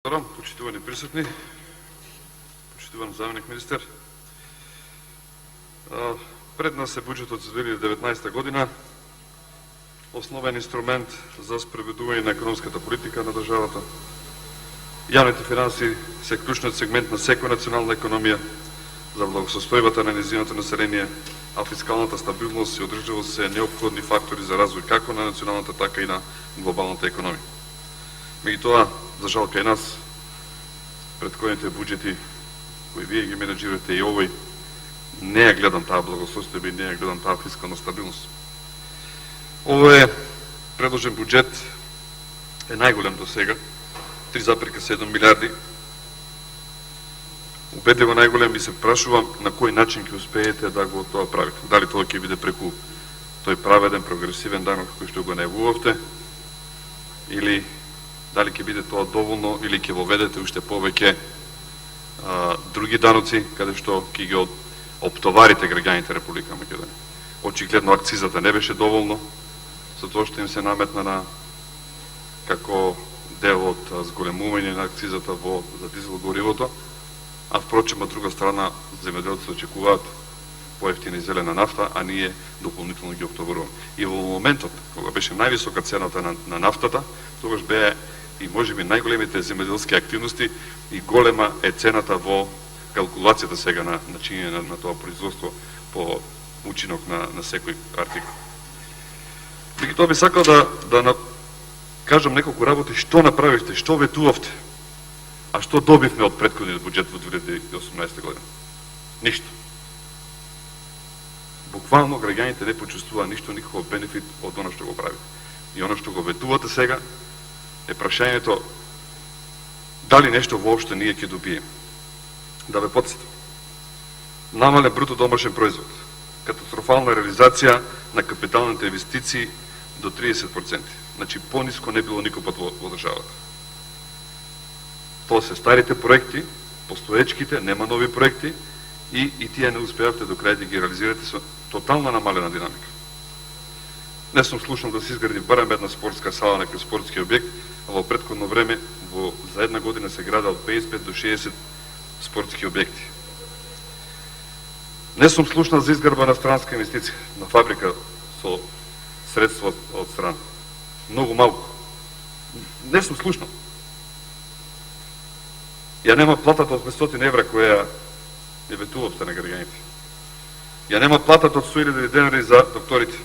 Почитувани присутни, почитуван заменик министер. Пред нас е буџетот за 2019 година, основен инструмент за спроведување на економската политика на државата. Јавните финанси се клучниот сегмент на секоја национална економија за благосостојбата на нејзиното население, а фискалната стабилност и одржливост се неопходни фактори за развој како на националната, така и на глобалната економија. Меѓутоа, за жал кај нас, предходните буџети кои вие ги менеджирате и овој, не ја гледам таа благосостојба и не ја гледам таа фискална стабилност. Овој предложен буџет е најголем до сега, 3,7 милиарди. Убедливо најголем, и се прашувам на кој начин ќе успеете да го тоа правите. Дали тоа ќе биде преку тој праведен прогресивен данок кој што го најавувавте, или дали ќе биде тоа доволно, или ќе воведете уште повеќе други даноци, каде што ќе ги оптоварите граѓаните Република Македонија. Очигледно акцизата не беше доволно, со тоа што им се наметна на како дел од зголемување на акцизата за дизел горивото, а впрочем, од друга страна, земјоделците очекуваат поевтина и зелена нафта, а ние дополнително ги оптоваруваме. И во моментот, кога беше највисока цената на нафтата, тогаш беа и можеби најголемите земјоделски активности и голема е цената во калкулацијата сега на чинење на тоа производство по учинок на секој артикул. Меѓутоа би сакал да кажам неколку работи што направивте, што ветувавте, а што добивме од претходниот буџет во 2018 година. Ништо. Буквално граѓаните не почувствуваа ништо, никаков бенефит од оно што го правите. И оно што го ветувате сега е прашањето дали нешто воопшто ние ќе добиеме. Да ве потсетам. Намален бруто домашен производ, катастрофална реализација на капиталните инвестиции до 30%. Значи пониско не било никој пат во државата. Тоа се старите проекти, постоечките, нема нови проекти и тие не успеавте до крај да ги реализирате со тотално намалена динамика. Не сум слушнал да се изгради барем една спортска сала, некој спортски објект, а во претходно време за една година се града од 55 до 60 спортски објекти. Не сум слушнал за изградба на странска инвестиција, на фабрика со средства од страна. Многу малку. Не сум слушнал. Ја нема платата од 500 евра која ја ветувавте на граѓаните. Ја нема платата од 100.000 денари за докторите.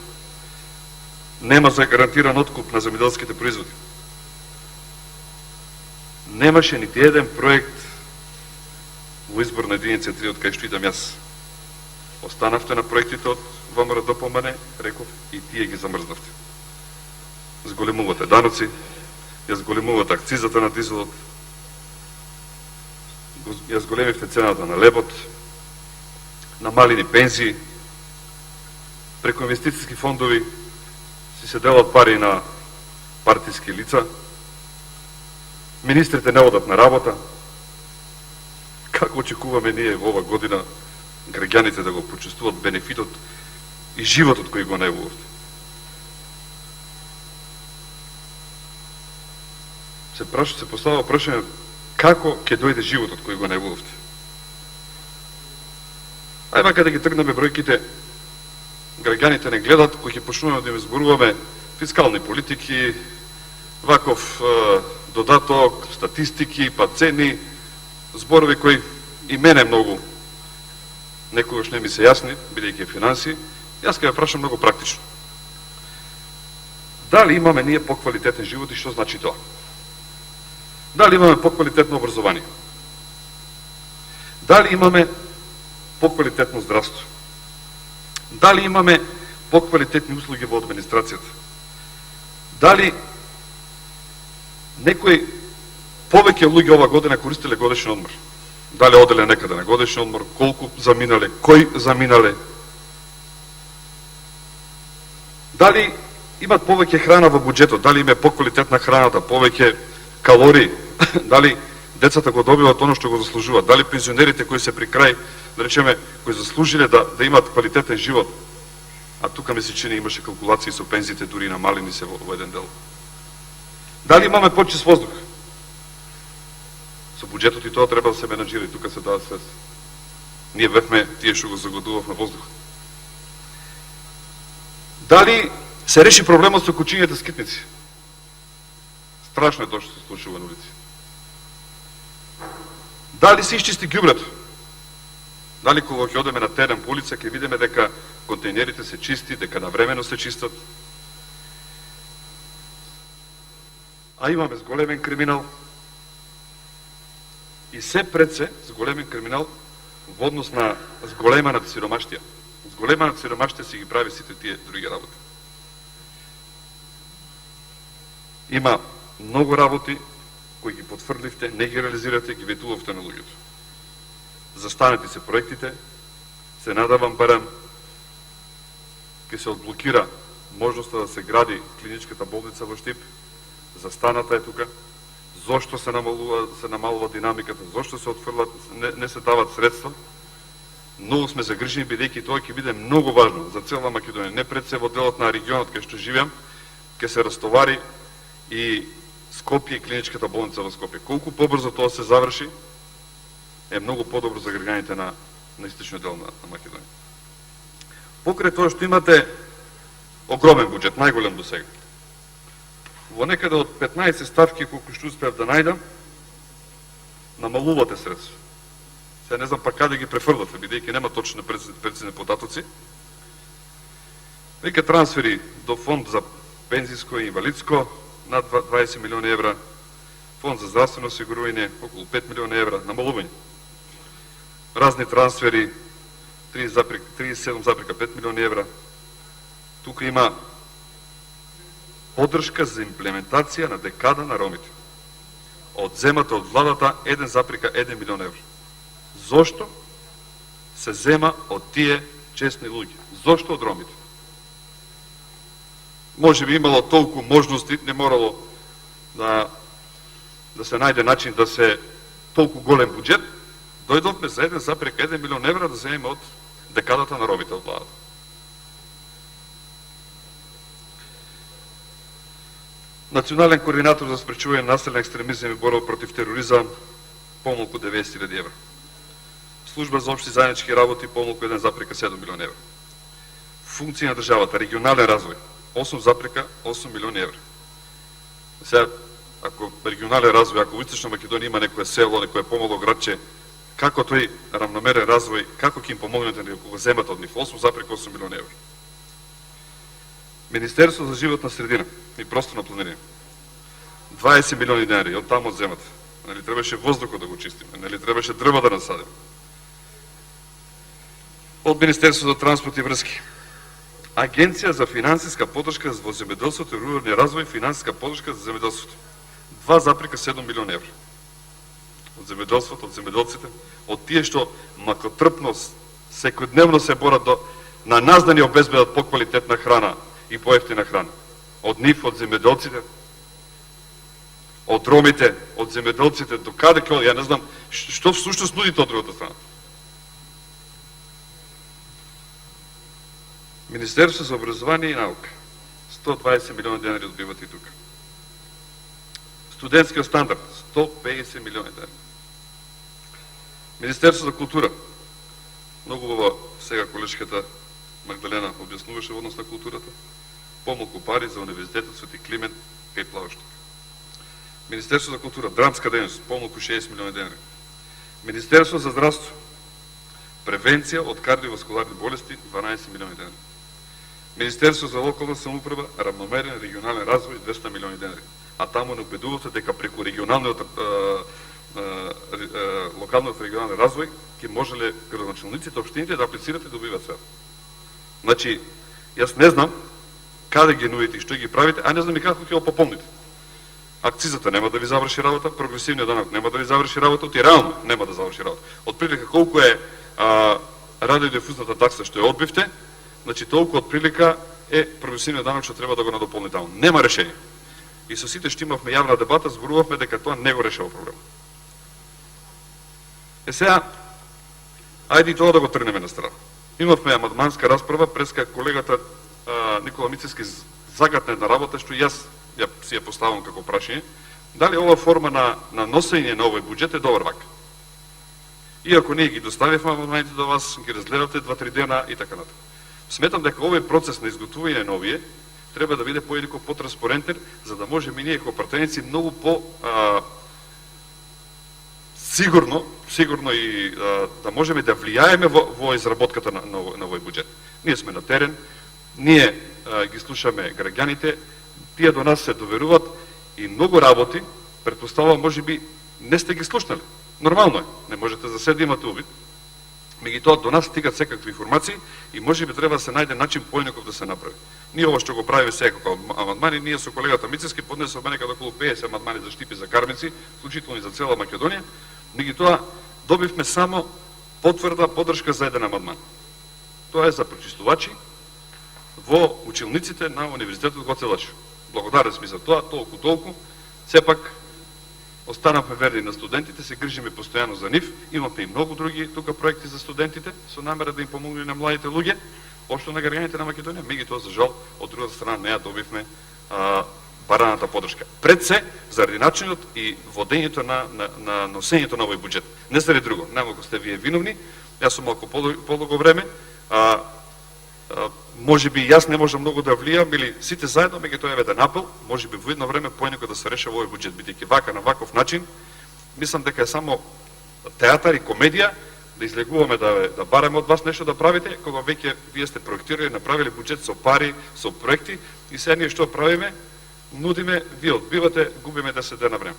Нема за гарантиран откуп на земјоделските производи. Немаше нити еден проект во изборна единица 3 од кај што идам јас. Останавте на проектите од ВМРО ДПМН, реков, и тие ги замрзнавте. Зголемувате даноци, ја зголемувате акцизата на дизелот, ја зголемивте цената на лебот, намалени пензии, преку инвестициски фондови си се делат пари на партиски лица, министрите не одат на работа. Како очекуваме ние во ова година граѓаните да го почувствуват бенефитот и животот кој го најавувавте? Се поставува прашање како ќе дојде животот кој го најавувавте. Ајде мака да ги тргнеме бројките, граѓаните не гледат, кој ќе почнуваме да им зборуваме фискални политики, ваков додаток, статистики, па цени, зборови кои и мене многу некогаш не ми се јасни, бидејќи финанси. Јас ќе ве прашам многу практично. Дали имаме ние поквалитетен живот и што значи тоа? Дали имаме поквалитетно образование? Дали имаме поквалитетно здравство? Дали имаме поквалитетни услуги во администрацијата? Дали некои повеќе луѓе ова година користеле годишен одмор? Дали оделе некаде на годишен одмор? Колку заминале? Кој заминале? Дали имат повеќе храна во буџетот? Дали има поквалитетна храната, повеќе калории? Дали децата го добиват оно што го заслужуваат? Дали пензионерите кои се при крај, да речеме, кои заслужиле да имат квалитетен живот, а тука ми се чини имаше калкулации со пензиите, дури намалени се во еден дел? Дали имаме почист воздух? со буџетот и тоа треба да се менаџира и тука се дадат средства. Ние бевме тие што го загодував на воздух. Дали се реши проблемот со кучињата скитници? Страшно е тоа што се случува на улици. Дали се исчисти ѓубрето? Дали кога ќе одеме на терен по улица ќе видиме дека контейнерите се чисти, дека навремено се чистат? А имаме зголемен криминал и се пред се зголемен криминал во однос на зголеманата сиромаштија. Зголеманата сиромаштија си ги прави сите тие други работи. Има многу работи кои ги потврдивте, не ги реализирате, ги ветувавте на луѓето. Застанете се проектите, се надавам барем ќе се одблокира можноста да се гради клиничката болница во Штип. Застаната е тука. Зошто се намалува динамиката, зошто се отфрлат, не се дават средства. Многу сме загрижени, бидејќи тоа ќе биде многу важно за цела Македонија. Не пред се во делот на регионот кај што живеам, ќе се растовари и Скопје и клиничката болница во Скопје. Колку побрзо тоа се заврши, е многу подобро за граѓаните на источниот дел на Македонија. Покрај тоа што имате огромен буџет, најголем до сега. Во некаде од 15 ставки, колку што успеав да најдам, намалувате средства. Сега не знам па каде ги префрлате, бидејќи нема точни прецизни податоци. Веќе трансфери до фонд за пензиско и инвалидско, над 20 милиони евра, фонд за здравствено осигурување, околу 5 милиони евра, намалување. Разни трансфери, 37,5 милиони евра. Тука има поддршка за имплементација на декада на ромите. Одземата од владата 1,1 милион евра. Зошто се зема од тие честни луѓе? Зошто од ромите? Може би имало толку можности, не морало да се најде начин да се толку голем буџет, дојдовме за 1,1 милион евра да земеме од декадата на ромите од владата. Национален координатор за спречување на насилен екстремизам и борба против тероризам, помалку 90.000 евра. Служба за општи заеднички работи, помалку 1,7 милион евра. Функции на државата, регионален развој, 8,8 милиони евра. Сега, ако регионален развој, ако во Источна Македонија има некое село, некое помало градче, како тој равномерен развој, како ќе им помогнете да го земат од нив? 8,8 милиони евра. Министерство за животна средина и просторно планирање, 20 милиони денари, од таму одземат. Нели требаше воздухот да го чистиме, нели требаше дрва да насадиме. Од Министерство за транспорт и врски, Агенција за финансиска поддршка во земјоделството и руралниот развој, финансиска поддршка за земјоделството, 2,7 милиони евра. Од земјоделството, од земјоделците, од тие што макотрпно секојдневно се борат на нас да ни обезбедат поквалитетна храна и поевтина храна. Од нив, од земјоделците, од ромите, од земјоделците, до каде ќе оди? Ја не знам што всушност нудите од другата страна. Министерство за образование и наука, 120 милиони денари добивате и тука. Студентскиот стандард, 150 милиони денари. Министерство за култура, многу убаво сега колешката Магдалена објаснуваше во однос на културата, помалку пари за Универзитетот Свети Климент кај Плавоштик. Министерство за култура, драмска дејност, помалку 60 милиони денари. Министерство за здравство, превенција од кардиоваскуларни болести, 12 милиони денари. Министерство за локална самоуправа, равномерен регионален развој, 200 милиони денари. А таму не убедувате дека преку локалниот регионален развој ќе можеле градоначалниците, општините да аплицирате и добиват све. Значи, јас не знам каде ги нудите и што ги правите, а не знам и како ќе го попомните. Акцизата нема да ви заврши работа, прогресивниот данок нема да ви заврши работа, и реално нема да заврши работа. Отприлика колку е радиодифузната такса што ја одбивте, значи толку отприлика е прогресивниот данок што треба да го надополни таму. Нема решение. И со сите што имавме јавна дебата, зборувавме дека тоа не го решава проблем. Сега, ајде и тоа да го тргнеме на страна. Имавме амандманска расправа, преска колегата Никола Мицевски загатна една работа што јас си ја поставам како прашање, Дали ова форма на носење на овој буџет е добар вака? Иако ние ги доставивме амандманите до вас, ги разгледавте 2-3 дена и така натаму. Сметам дека овој процес на изготвување на овие треба да биде поедико потранспарентен, за да можеме ние како пратеници многу по сигурно и да можеме да влијаеме во изработката на овој буџет. Ние сме на терен, ние ги слушаме граѓаните, тие до нас се доверуваат и многу работи, претпоставувам, можеби не сте ги слушнали. Нормално е, не можете за се да имате увид. Меѓутоа до нас стигат секакви информации и можеби треба да се најде начин поеднаков да се направи. Ние ова што го правиме сега како амандмани, ние со колегата Мицевски поднесовме некаде околу 50 амандмани за Штип и за Кармици, вклучително и за цела Македонија. Меѓутоа добивме само потврда, поддршка за еден амандман. Тоа е за прочистувачи во училниците на Универзитетот Гоце Делчев. Благодарен сме за тоа, толку. Сепак останавме верни на студентите, се грижиме постојано за нив. Имаме и многу други тука проекти за студентите, со намера да им помогнеме на младите луѓе, општо на граѓаните на Македонија. Меѓутоа, за жал, од другата страна не ја добивме бараната поддршка. Пред се, заради начинот и водењето на носењето на овој буџет. Не заради друго. Најмалку сте вие виновни, јас сум малку подолго време, можеби јас не можам многу да влијам, или сите заедно, меѓутоа е еден апел, можеби во едно време поеднакво да се решава овој буџет, бидејќи вака на ваков начин, мислам дека е само театар и комедија, да излегуваме да бараме од вас нешто да правите, кога веќе вие сте проектирали, направили буџет со пари, со проекти, и сега ние што правиме? Нудиме, вие одбивате, губиме 10 дена време.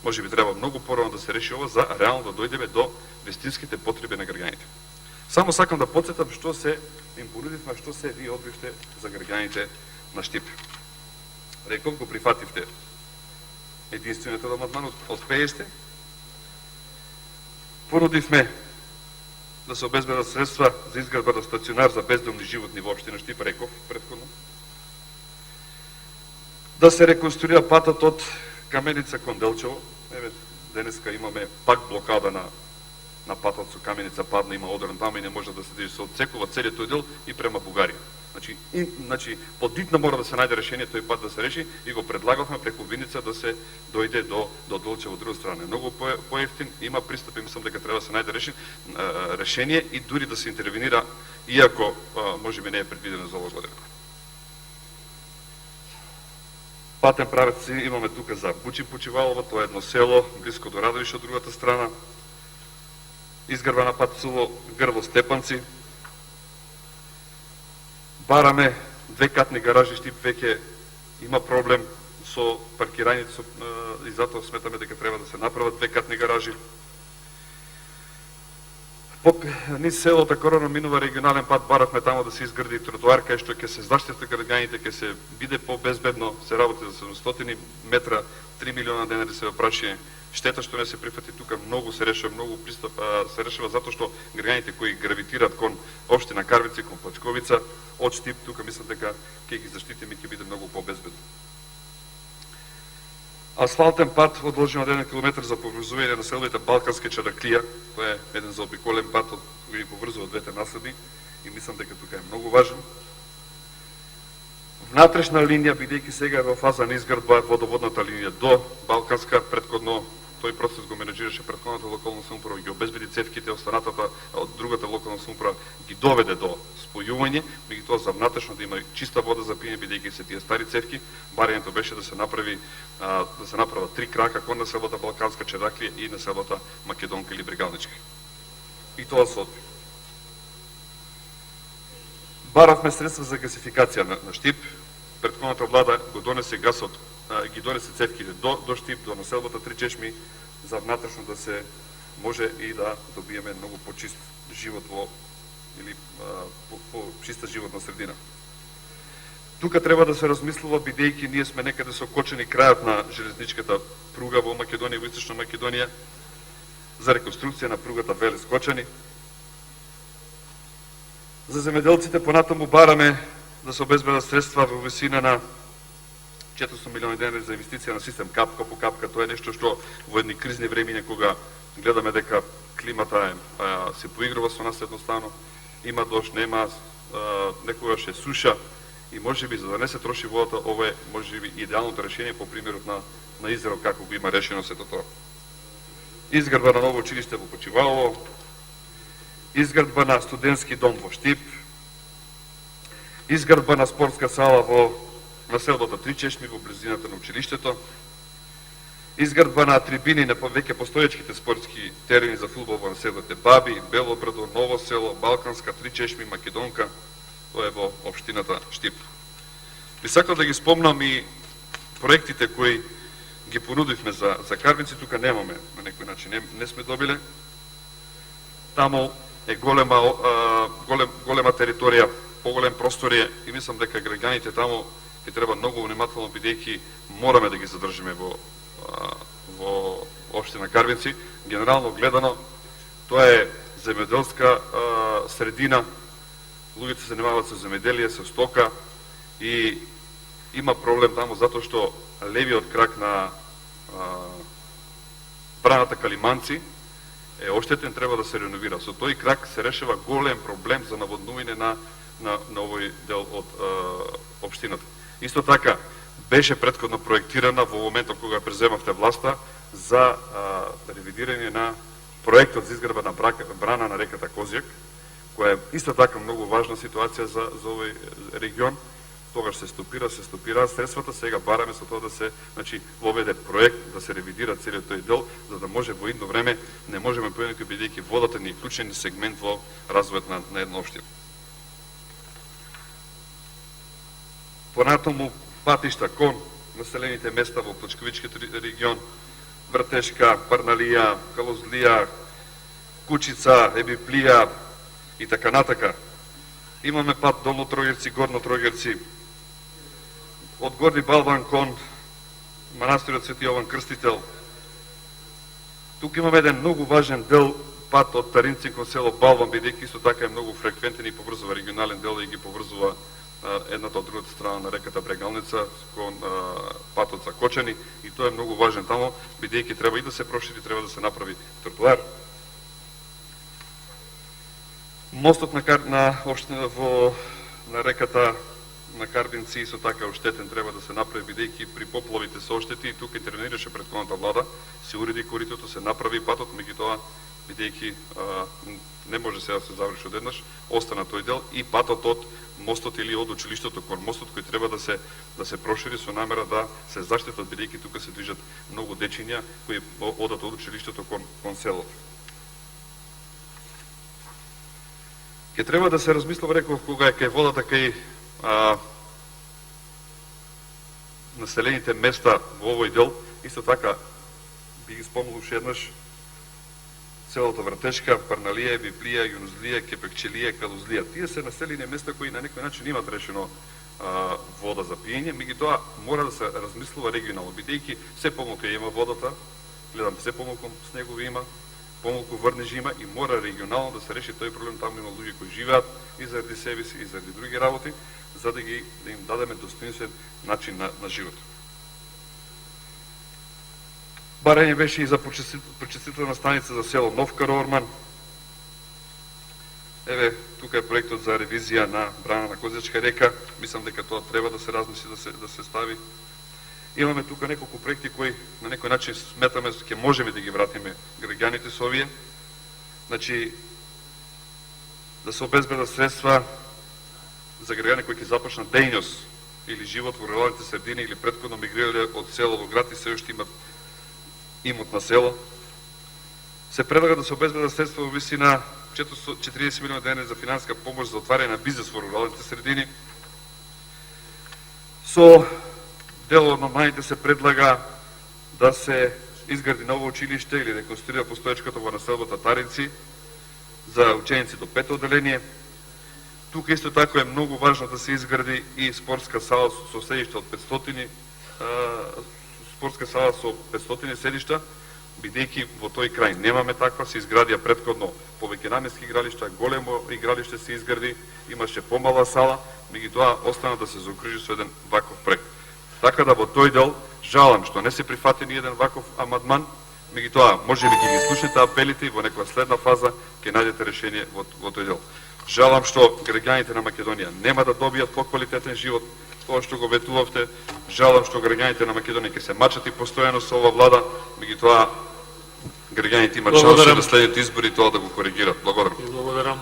Можеби треба многу порано да се реши ова, за реално да дојдеме до вистинските потреби на граѓаните. Само сакам да потсетам што се им понудивме, што се вие одбивте за граѓаните на Штип. Реков, го прифативте единствениот амандман од 50. Понудивме да се обезбедат средства за изградба на стационар за бездомни животни во општина Штип, реков претходно. Да се реконструира патот од Каменица кон Делчево. Еве, денеска имаме пак блокада на патот со Каменица, падна, има одран тама и не може да се движи, се одсекува целиот тој дел и према Бугарија. Значи, подитно мора да се најде решение тој пат да се реши и го предлагавме преку Виница да се дојде до Делчево од друга страна. Многу поевтин, има пристап и мислам дека треба да се најде решение и дури да се интервенира, иако можеби не е предвидено за оваа година. Патен правец имаме тука за Бучи-Пучивалово, тоа е едно село, близко до Радовиш од другата страна. Изгрба на пат Грво-Степанци. Бараме 2-катни гаражи, Штип веќе има проблем со паркирањето и затоа сметаме дека треба да се направат 2-катни гаражи. Низ селото Корона минува регионален пат, баравме тамо да се изгради тротоар, кај што ќе се заштитат граѓаните, ќе се биде по-безбедно, се работи за 700 метра, 3 милиона денари се опраши. Штета што не се прифати тука, многу се решава, многу пристап се решава затоа што граѓаните кои гравитираат кон општина Карвици, кон Плачковица, од Штип, тука мислам дека ќе ги заштитиме и ќе биде многу по-безбедно. Асфалтен пат одложен од 1 километар за поврзување на селото Балканска Чараклија. Тоа е еден заобиколен пат кој ги поврзува двете наследи и мислам дека тука е многу важен. Внатрешна линија, бидејќи сега е во фаза на изградба водоводната линија до Балканска, претходно тој процес го менеджираше претходната локална самоуправа, ги обезбеди цевките, останатата од другата локална самоуправа ги доведе до спојување, меѓутоа за внатрешно да има чиста вода за пиење, бидејќи се тие стари цевки, барањето беше да се направат 3 крака кон населбата Балканска Чараклија и населбата Македонка или Брегалничка. И тоа се одби. Баравме средства за гасификација на Штип. Претходната влада го донесе гасот, ги донесе цевките до Штип, до населбата Три чешми, за внатрешно да се може и да добиеме многу почист живот или по-чиста животна средина. Тука треба да се размислува, бидејќи ние сме некаде сокочени крајот на железничката пруга во Македонија, во Источна Македонија, за реконструкција на пругата Велес-Кочани. За земеделците понатаму бараме да се обезбедат средства во висина на 400 милиони денари за инвестиција на систем капка по капка. Тоа е нешто што во едни кризни времиња, кога гледаме дека климата се поигрува со нас едноставно, има дожд, нема, некогаш е суша и можеби за да не се троши водата, ова е можеби идеалното решение по примерот на Израел како го има решено сето тоа. Изградба на ново училиште во Почивалово, изградба на студентски дом во Штип, изградба на спортска сала во населбата Три Чешми во близината на училиштето, изградба на трибини на веќе постоечките спортски терени за фудбал во населбите Баби, Белобрадо, Ново село, Балканска, Три Чешми, Македонка, тоа е во општината Штип. Би сакал да ги спомнам и проектите кои ги понудивме за Карбинци, тука немаме, на некој начин не сме добиле. Таму е голема територија, поголем простор е и мислам дека граѓаните таму ќе треба многу внимателно, бидејќи мораме да ги задржиме во општина Карбинци. Генерално гледано, тоа е земјоделска средина, луѓето се занимаваат со земјоделие, со стока и има проблем таму затоа што левиот крак на браната Калиманци е оштетен, треба да се реновира. Со тој крак се решава голем проблем за наводнување на овој дел од општината. Исто така, беше претходно проектирана во моментот кога преземавте власта за ревидирање на проектот за изградба на брана на реката Козјак, која е исто така многу важна ситуација за овој регион. Тогаш се стопира средствата, сега бараме со тоа да се воведе проект, да се ревидира целиот тој дел, за да може во идно време, не можеме поинаку бидејќи водата ни е клучен сегмент во развојот на една општина. Понатаму патишта кон населените места во Плачковичкиот регион, Вртешка, Парналија, Калозлија, Кучица, Ебиплија и така натака. Имаме пат Долно Трогерци, Горно Трогерци, од Горни Балван кон манастирот Свети Јован Крстител. Тука имаме еден многу важен дел, пат од Таринци кон село Балван, бидејќи исто така е многу фреквентен и поврзува регионален дел и ги поврзува едната од другата страна на реката Брегалница кон патот за Кочани, и тоа е многу важен таму, бидејќи треба и да се прошири, треба да се направи тротоар. Мостот на реката на Карбинци исто така оштетен, треба да се направи, бидејќи при поплавите се оштети и тука интервенираше претходната влада, се уреди коритото, се направи патот, меѓутоа бидејќи не може сега да се заврши одеднаш, остана тој дел и патот од мостот или од училиштето кон мостот кој треба да се прошири со намера да се заштитат, бидејќи тука се движат многу дечиња кои одат од училиштето кон селото. Ке треба да се размислува, реков, кога е кај водата кај населените места во овој дел, исто така би ги спомнал уште еднаш селото Вртешка, Парналија, Библија, Јунузлија, Кепекчелија, Калузлија. Тие се населени места кои на некој начин имат решено вода за пиење, меѓутоа мора да се размислува регионално, бидејќи се помалку има водата, гледам се помалку снегови има, помалку врнежи има и мора регионално да се реши тој проблем. Таму има луѓе кои живеат и заради себе си и заради други работи, за да им дадеме достоинствен начин на живот. Барање беше и за почистителна станица за село Нов Кароорман. Еве, тука е проектот за ревизија на брана на Козјачка река. Мислам дека тоа треба да се размисли, да се стави. Имаме тука неколку проекти кои на некој начин сметаме ќе можеме да ги вратиме граѓаните со овие. Значи, да се обезбедат средства за граѓани кои ќе започнат дејност или живот во руралните средини или претходно мигрирале од село во град и се уште имат имот на село. Се предлага да се обезбедат средства во висина 40 милиона денари за финансиска помош за отварање на бизнес во руралните средини. Со дел од амандманите се предлага да се изгради ново училиште или реконструира постоечкото во населбата Таринци за ученици до 5 одделение. Тука исто така е многу важно да се изгради и спортска сала со седишта од 500 спортска сала со 500 седишта, бидејќи во тој крај немаме таква, се изградија претходно повеќе наменски игралишта, големо игралиште се изгради, имаше помала сала, меѓутоа остана да се заокружи со еден ваков проект. Така да во тој дел жалам што не се прифати ни еден ваков амандман, меѓутоа можеби ќе ги слушате апелите и во некоја следна фаза ќе најдете решение во тој дел. Жалам што граѓаните на Македонија нема да добијат поквалитетен живот, тоа што го ветувавте. Жалам што граѓаните на Македонија ќе се мачат и постојано со ова влада, меѓутоа граѓаните имаат шанса да следните избори тоа да го коригираат. Благодарам. Благодарам.